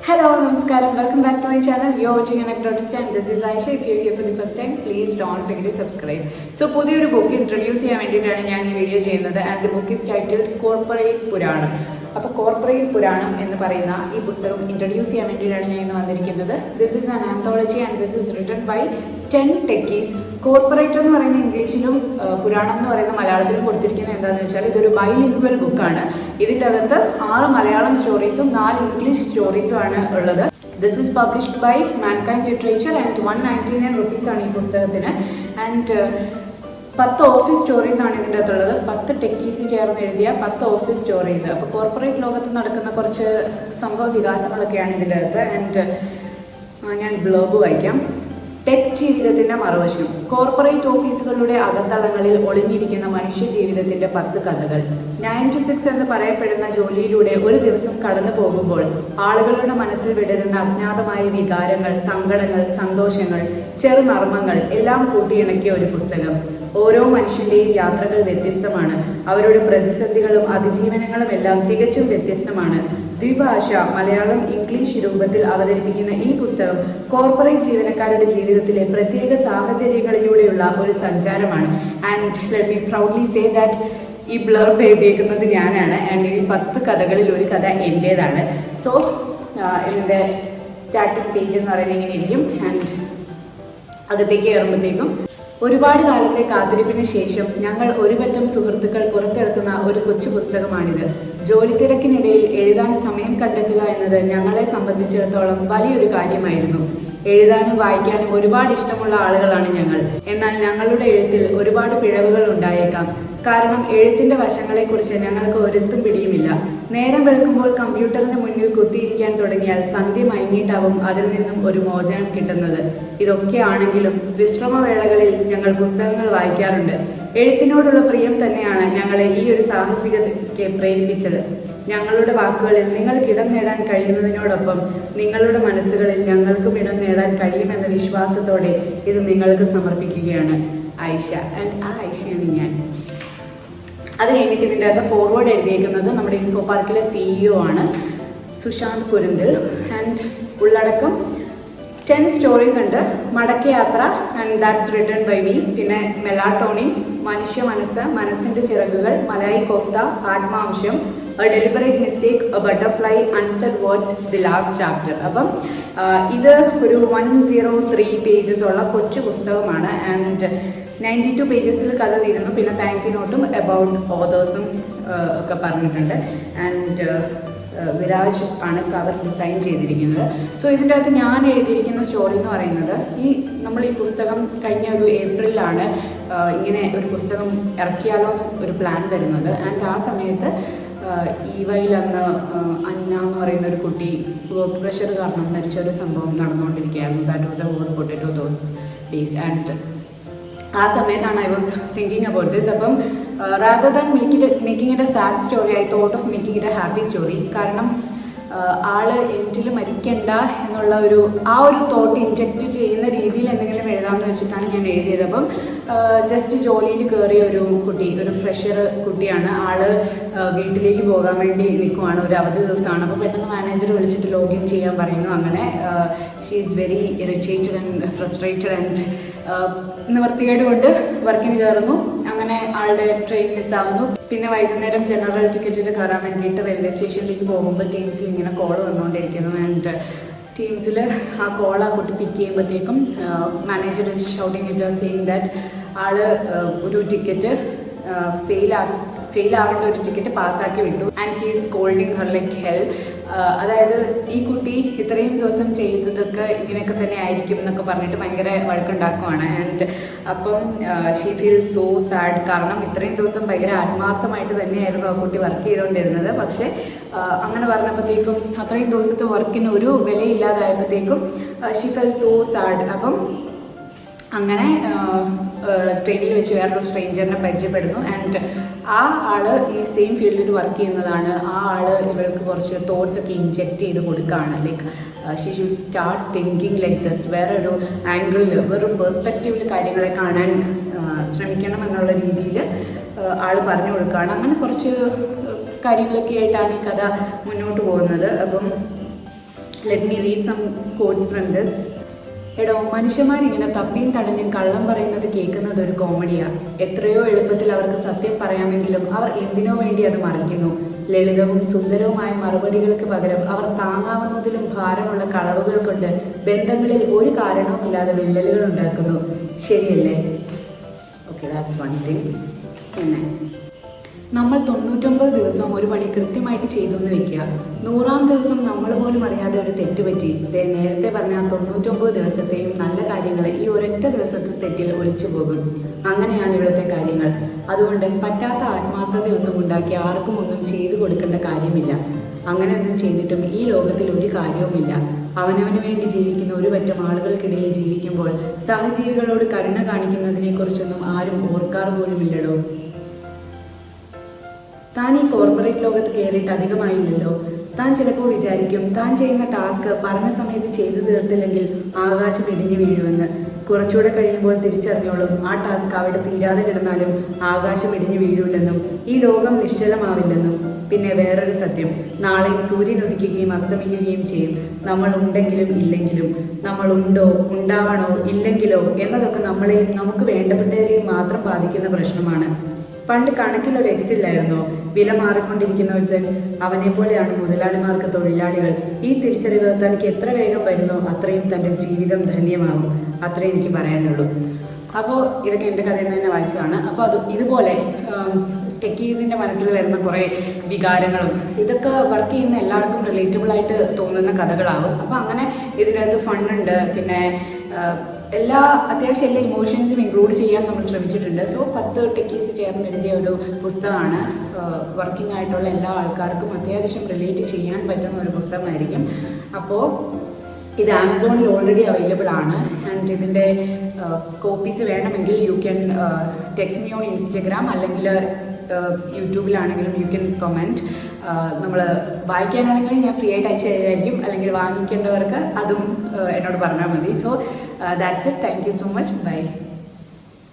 Hello, Namaskaram. Welcome back to my channel. You're watching Anecdotist and this is Aisha. If you're here for the first time, please don't forget to subscribe. So, പുതിയൊരു book introduce ചെയ്യാൻ വേണ്ടിയിട്ടാണ് ഞാൻ ഈ video ചെയ്യുന്നത് and the book is titled corporate Puranam. അപ്പോൾ corporate പുരാണം എന്ന് പറയുന്ന ഈ പുസ്തകം ഇൻട്രൊഡ്യൂസ് ചെയ്യാൻ വേണ്ടിയിട്ടാണ് ഞാൻ ഇന്ന് വന്നിരിക്കുന്നത്. This is an anthology and this is written by 10 techies. Corporate എന്ന് പറയുന്ന ഇംഗ്ലീഷിലും പുരാണം എന്ന് പറയുന്ന മലയാളത്തിലും കൊടുത്തിരിക്കുന്നത് എന്താണെന്ന് വെച്ചാൽ ഇതൊരു ബൈലിംഗ്വൽ ബുക്കാണ്. ഇതിൻ്റെ അകത്ത് 6 മലയാളം സ്റ്റോറീസും 4 ഇംഗ്ലീഷ് സ്റ്റോറീസും ആണ് ഉള്ളത്. This is published by Mankind Literature and 199 rupees ഈ പുസ്തകത്തിന്. ആൻഡ് 10 ഓഫീസ് സ്റ്റോറീസ് ആണ് ഇതിൻ്റെ അകത്തുള്ളത്. 10 ടെക്കീസ് ചേർന്ന് എഴുതിയ 10 ഓഫീസ് സ്റ്റോറീസ്. അപ്പോൾ കോർപ്പറേറ്റ് ലോകത്ത് നടക്കുന്ന കുറച്ച് സംഭവ വികാസങ്ങളൊക്കെയാണ് ഇതിൻ്റെ അകത്ത്. ആൻഡ് ഞാൻ ബ്ലോഗ് വായിക്കാം. ടെക് ജീവിതത്തിൻ്റെ മറുവശം. കോർപ്പറേറ്റ് ഓഫീസുകളുടെ അകത്തളങ്ങളിൽ ഒളിഞ്ഞിരിക്കുന്ന മനുഷ്യ ജീവിതത്തിൻ്റെ 10 കഥകൾ. 9 to 6 എന്ന് പറയപ്പെടുന്ന ജോലിയിലൂടെ ഒരു ദിവസം കടന്നു പോകുമ്പോൾ ആളുകളുടെ മനസ്സിൽ വിടരുന്ന അജ്ഞാതമായ വികാരങ്ങൾ, സങ്കടങ്ങൾ, സന്തോഷങ്ങൾ, ചെറുനർമ്മങ്ങൾ എല്ലാം കൂട്ടിയിണക്കിയ ഒരു പുസ്തകം. ഓരോ മനുഷ്യൻ്റെയും യാത്രകൾ വ്യത്യസ്തമാണ്. അവരുടെ പ്രതിസന്ധികളും അതിജീവനങ്ങളും എല്ലാം തികച്ചും വ്യത്യസ്തമാണ്. ദ്വിഭാഷ മലയാളം ഇംഗ്ലീഷ് രൂപത്തിൽ അവതരിപ്പിക്കുന്ന ഈ പുസ്തകം കോർപ്പറേറ്റ് ജീവനക്കാരുടെ ജീവിതത്തിലെ പ്രത്യേക സാഹചര്യങ്ങളിലൂടെയുള്ള ഒരു സഞ്ചാരമാണ്. And let me proudly say that ഈ ബ്ലർബ് എഴുതിയേക്കുന്നത് ഞാനാണ്. ആൻഡ് ഈ 10 കഥകളിൽ ഒരു കഥ എൻ്റേതാണ്. സോ ഇതിൻ്റെ സ്റ്റാർട്ടിംഗ് പേജ് എന്ന് പറയുന്നത് ഇങ്ങനെ ഇരിക്കും. ആൻഡ് അകത്തേക്ക് കയറുമ്പോഴത്തേക്കും ഒരുപാട് കാലത്തെ കാത്തിരിപ്പിന് ശേഷം ഞങ്ങൾ ഒരുപറ്റം സുഹൃത്തുക്കൾ പുറത്തിറക്കുന്ന ഒരു കൊച്ചു പുസ്തകമാണിത്. ജോലി തിരക്കിനിടയിൽ എഴുതാൻ സമയം കണ്ടെത്തുക എന്നത് ഞങ്ങളെ സംബന്ധിച്ചിടത്തോളം വലിയൊരു കാര്യമായിരുന്നു. എഴുതാനും വായിക്കാനും ഒരുപാട് ഇഷ്ടമുള്ള ആളുകളാണ് ഞങ്ങൾ. എന്നാൽ ഞങ്ങളുടെ എഴുത്തിൽ ഒരുപാട് പിഴവുകൾ ഉണ്ടായേക്കാം. കാരണം എഴുത്തിൻ്റെ വശങ്ങളെക്കുറിച്ച് ഞങ്ങൾക്ക് ഒരെത്തും പിടിയുമില്ല. നേരം വെളുക്കുമ്പോൾ കമ്പ്യൂട്ടറിന് മുന്നിൽ കുത്തിയിരിക്കാൻ തുടങ്ങിയാൽ സന്ധ്യ മയങ്ങിയിട്ടാവും അതിൽ നിന്നും ഒരു മോചനം കിട്ടുന്നത്. ഇതൊക്കെയാണെങ്കിലും വിശ്രമവേളകളിൽ ഞങ്ങൾ പുസ്തകങ്ങൾ വായിക്കാറുണ്ട്. എഴുത്തിനോടുള്ള പ്രിയം തന്നെയാണ് ഞങ്ങളെ ഈ ഒരു സാഹസികതയ്ക്ക് പ്രേരിപ്പിച്ചത്. ഞങ്ങളുടെ വാക്കുകളിൽ നിങ്ങൾക്ക് ഇടം നേടാൻ കഴിയുന്നതിനോടൊപ്പം നിങ്ങളുടെ മനസ്സുകളിൽ ഞങ്ങൾക്കും ഇടം നേടാൻ കഴിയുമെന്ന വിശ്വാസത്തോടെ ഇത് നിങ്ങൾക്ക് സമർപ്പിക്കുകയാണ്. ആയിഷ. ആൻഡ് ആ ആയിഷയാണ് ഞാൻ. അത് കഴിഞ്ഞിട്ട് ഇതിൻ്റെ അകത്ത് ഫോർവേഡ് എഴുതിയേക്കുന്നത് നമ്മുടെ ഇൻഫോ പാർക്കിലെ CEO ആണ്, സുശാന്ത് കുരുന്തിൽ. ആൻഡ് ഉള്ളടക്കം 10 സ്റ്റോറീസ് ഉണ്ട്. മടക്കയാത്ര and that's written by me. പിന്നെ മെലാട്ടോണിൻ, മനുഷ്യ മനസ്സ്, മനസ്സിൻ്റെ ചിറകുകൾ, മലായി കോഫ്ത, ആത്മാംശം, a deliberate mistake, a butterfly, unsaid words, the last chapter. അപ്പം ഇത് ഒരു 103 pages ഉള്ള കൊച്ചു പുസ്തകമാണ്. ആൻഡ് 92 pages കഥ തീരുന്നു. പിന്നെ താങ്ക് യു നോട്ടും അബൌട്ട് ഓതേഴ്സും ഒക്കെ പറഞ്ഞിട്ടുണ്ട്. ആൻഡ് വിരാജ് ആണ് കവർ ഡിസൈൻ ചെയ്തിരിക്കുന്നത്. സോ ഇതിൻ്റെ അകത്ത് ഞാൻ എഴുതിയിരിക്കുന്ന സ്റ്റോറി എന്ന് പറയുന്നത് നമ്മൾ ഈ പുസ്തകം കഴിഞ്ഞ ഒരു ഏപ്രിലാണ് ഇങ്ങനെ ഒരു പുസ്തകം ഇറക്കിയാലോ ഒരു പ്ലാൻ വരുന്നത്. ആൻഡ് ആ സമയത്ത് ഈവയിൽ അന്ന് അന്ന എന്ന് പറയുന്ന ഒരു കുട്ടി വർക്ക് പ്രഷർ കാരണം മരിച്ച ഒരു സംഭവം നടന്നുകൊണ്ടിരിക്കുകയായിരുന്നു. That was a over potato those days. And ആ സമയത്താണ് I was thinking about this. അപ്പം rather than making it a sad story I thought of making it a happy story. കാരണം ആള് എൻഡിൽ മരിക്കണ്ട എന്നുള്ള ഒരു തോട്ട് ഇൻജക്റ്റ് ചെയ്യുന്ന രീതിയിൽ എന്തെങ്കിലും എഴുതാമെന്ന് വെച്ചിട്ടാണ് ഞാൻ എഴുതിയത്. അപ്പം ജസ്റ്റ് ജോലിയിൽ കയറിയ ഒരു കുട്ടി, ഒരു ഫ്രഷർ കുട്ടിയാണ്. ആള് വീട്ടിലേക്ക് പോകാൻ വേണ്ടി നിൽക്കുവാണ്. ഒരു അവധി ദിവസമാണ്. അപ്പോൾ പെട്ടെന്ന് മാനേജർ വിളിച്ചിട്ട് ലോഗിൻ ചെയ്യാൻ പറയുന്നു. അങ്ങനെ she is very irritated and frustrated and നിവർത്തികേട് കൊണ്ട് വർക്കിന് കയറുന്നു. അങ്ങനെ ആളുടെ ട്രെയിൻ മിസ്സാവുന്നു. പിന്നെ വൈകുന്നേരം ജനറൽ ടിക്കറ്റിൽ കയറാൻ വേണ്ടിയിട്ട് റെയിൽവേ സ്റ്റേഷനിലേക്ക് പോകുമ്പോൾ ടീംസിൽ ഇങ്ങനെ കോൾ വന്നുകൊണ്ടിരിക്കുന്നു. ആൻഡ് ടീംസിൽ ആ കോൾ ആ കുട്ടി പിക്ക് ചെയ്യുമ്പോഴത്തേക്കും manager is shouting it saying that ആള് ഒരു ടിക്കറ്റ് ഫെയിൽ ആവേണ്ട ഒരു ടിക്കറ്റ് പാസ്സാക്കി വിട്ടു. And he is scolding her like hell. അതായത് ഈ കുട്ടി ഇത്രയും ദിവസം ചെയ്തതൊക്കെ ഇങ്ങനെയൊക്കെ തന്നെ ആയിരിക്കും എന്നൊക്കെ പറഞ്ഞിട്ട് ഭയങ്കര വഴക്കുണ്ടാക്കുവാണ്. ആൻഡ് അപ്പം ഷീ ഫീൽ സോ സാഡ്. കാരണം ഇത്രയും ദിവസം ഭയങ്കര ആത്മാർത്ഥമായിട്ട് തന്നെയായിരുന്നു ആ കുട്ടി വർക്ക് ചെയ്തുകൊണ്ടിരുന്നത്. പക്ഷേ അങ്ങനെ പറഞ്ഞപ്പോഴത്തേക്കും അത്രയും ദിവസത്തെ വർക്കിന് ഒരു വിലയില്ലാതായപ്പോഴത്തേക്കും ഷീ ഫെൽ സോ സാഡ്. അപ്പം അങ്ങനെ ട്രെയിനിൽ വെച്ച് വേറൊരു സ്ട്രേഞ്ചറിനെ പരിചയപ്പെടുന്നു. ആൻഡ് ആ ആള് ഈ സെയിം ഫീൽഡിൽ വർക്ക് ചെയ്യുന്നതാണ്. ആ ആള് ഇവൾക്ക് കുറച്ച് തോട്ട്സ് ഒക്കെ ഇൻജെക്റ്റ് ചെയ്ത് കൊടുക്കുകയാണ്. Like she should start thinking like this. വേറൊരു ആംഗിളിൽ, വേറൊരു പെർസ്പെക്റ്റീവിൽ കാര്യങ്ങളെ കാണാൻ ശ്രമിക്കണം എന്നുള്ള രീതിയിൽ ആൾ പറഞ്ഞു കൊടുക്കുകയാണ്. അങ്ങനെ കുറച്ച് കാര്യങ്ങളൊക്കെ ആയിട്ടാണ് ഈ കഥ മുന്നോട്ട് പോകുന്നത്. അപ്പം let me read some quotes from this. എടോ, മനുഷ്യന്മാരിങ്ങനെ തപ്പിയും തടഞ്ഞും കള്ളം പറയുന്നത് കേൾക്കുന്നത് ഒരു കോമഡിയാണ്. എത്രയോ എളുപ്പത്തിൽ അവർക്ക് സത്യം പറയാമെങ്കിലും അവർ എന്തിനോ വേണ്ടി അത് മറയ്ക്കുന്നു. ലളിതവും സുന്ദരവുമായ മറുപടികൾക്ക് പകരം അവർ താങ്ങാവുന്നതിലും ഭാരമുള്ള കളവുകൾ കൊണ്ട് ബന്ധങ്ങളിൽ ഒരു കാരണവുമില്ലാതെ വിള്ളലുകൾ ഉണ്ടാക്കുന്നു. ശരിയല്ലേ? Okay, that's one thing. പിന്നെ നമ്മൾ 99 ദിവസവും ഒരു പണി കൃത്യമായിട്ട് ചെയ്തു എന്ന് വെക്കുക. 100-ാം ദിവസം നമ്മൾ പോലും അറിയാതെ ഒരു തെറ്റ് പറ്റി. നേരത്തെ പറഞ്ഞ 99 ദിവസത്തെയും നല്ല കാര്യങ്ങൾ ഈ ഒരൊറ്റ ദിവസത്തെ തെറ്റിൽ ഒലിച്ചു പോകും. അങ്ങനെയാണ് ഇവിടുത്തെ കാര്യങ്ങൾ. അതുകൊണ്ട് പറ്റാത്ത ആത്മാർത്ഥതയൊന്നും ഉണ്ടാക്കി ആർക്കും ഒന്നും ചെയ്തു കൊടുക്കേണ്ട കാര്യമില്ല. അങ്ങനെയൊന്നും ചെയ്തിട്ടും ഈ ലോകത്തിൽ ഒരു കാര്യവുമില്ല. അവനവന് വേണ്ടി ജീവിക്കുന്ന ഒരു പറ്റം ആളുകൾക്കിടയിൽ ജീവിക്കുമ്പോൾ സഹജീവികളോട് കരുണ കാണിക്കുന്നതിനെക്കുറിച്ചൊന്നും ആരും ഓർക്കാറ് പോലുമില്ലടോ. താൻ ഈ കോർപ്പറേറ്റ് ലോകത്ത് കയറിയിട്ട് അധികമായില്ലല്ലോ. താൻ ചിലപ്പോൾ വിചാരിക്കും താൻ ചെയ്യുന്ന ടാസ്ക് പറഞ്ഞ സമയത്ത് ചെയ്തു തീർത്തില്ലെങ്കിൽ ആകാശം ഇടിഞ്ഞു വീഴുമെന്ന്. കുറച്ചുകൂടെ കഴിയുമ്പോൾ തിരിച്ചറിഞ്ഞോളും ആ ടാസ്ക് അവിടെ തീരാതെ കിടന്നാലും ആകാശം ഇടിഞ്ഞു വീഴൂല്ലെന്നും ഈ ലോകം നിശ്ചലമാവില്ലെന്നും. പിന്നെ വേറൊരു സത്യം, നാളെയും സൂര്യൻ ഉദിക്കുകയും അസ്തമിക്കുകയും ചെയ്യും. നമ്മൾ ഉണ്ടെങ്കിലും ഇല്ലെങ്കിലും, നമ്മൾ ഉണ്ടോ, ഉണ്ടാവണോ, ഇല്ലെങ്കിലോ എന്നതൊക്കെ നമ്മളെയും നമുക്ക് വേണ്ടപ്പെട്ടവരെയും മാത്രം ബാധിക്കുന്ന പ്രശ്നമാണ്. പണ്ട് കണക്കിലൊരു എക്സില്ലായിരുന്നോ? വില മാറിക്കൊണ്ടിരിക്കുന്ന ഒരുത്തൻ. അവനെ പോലെയാണ് മുതലാളിമാർക്ക് തൊഴിലാളികൾ. ഈ തിരിച്ചറിവ് തനിക്ക് എത്ര വേഗം വരുന്നോ അത്രയും തൻ്റെ ജീവിതം ധന്യമാകും. അത്രേ എനിക്ക് പറയാനുള്ളൂ. അപ്പോൾ ഇതൊക്കെ എൻ്റെ കഥയിൽ നിന്ന് തന്നെ വായിച്ചതാണ്. അപ്പോൾ ഇതുപോലെ ടെക്കീസിൻ്റെ മനസ്സിൽ വരുന്ന കുറേ വികാരങ്ങളും ഇതൊക്കെ വർക്ക് ചെയ്യുന്ന എല്ലാവർക്കും റിലേറ്റബിളായിട്ട് തോന്നുന്ന കഥകളാവും. അപ്പോൾ അങ്ങനെ ഇതിനകത്ത് ഫണ്ണുണ്ട്. പിന്നെ അത്യാവശ്യം എല്ലാ ഇമോഷൻസും ഇൻക്ലൂഡ് ചെയ്യാൻ നമ്മൾ ശ്രമിച്ചിട്ടുണ്ട്. സോ 10 ടെക്കീസ് ചേർന്നെഴുതിയ ഒരു പുസ്തകമാണ്. വർക്കിംഗ് ആയിട്ടുള്ള എല്ലാ ആൾക്കാർക്കും അത്യാവശ്യം റിലേറ്റ് ചെയ്യാൻ പറ്റുന്ന ഒരു പുസ്തകമായിരിക്കും. അപ്പോൾ ഇത് ആമസോണിൽ ഓൾറെഡി അവൈലബിൾ ആണ്. ആൻഡ് ഇതിൻ്റെ കോപ്പീസ് വേണമെങ്കിൽ you can text me on Instagram, അല്ലെങ്കിൽ യൂട്യൂബിലാണെങ്കിലും യു ക്യാൻ കമൻറ്റ്. നമ്മൾ വായിക്കാനാണെങ്കിൽ ഞാൻ ഫ്രീ ആയിട്ട് അയച്ചു തരുമായിരിക്കും. അല്ലെങ്കിൽ വാങ്ങിക്കേണ്ടവർക്ക് അതും എന്നോട് പറഞ്ഞാൽ മതി. So that's it. Thank you so much. By.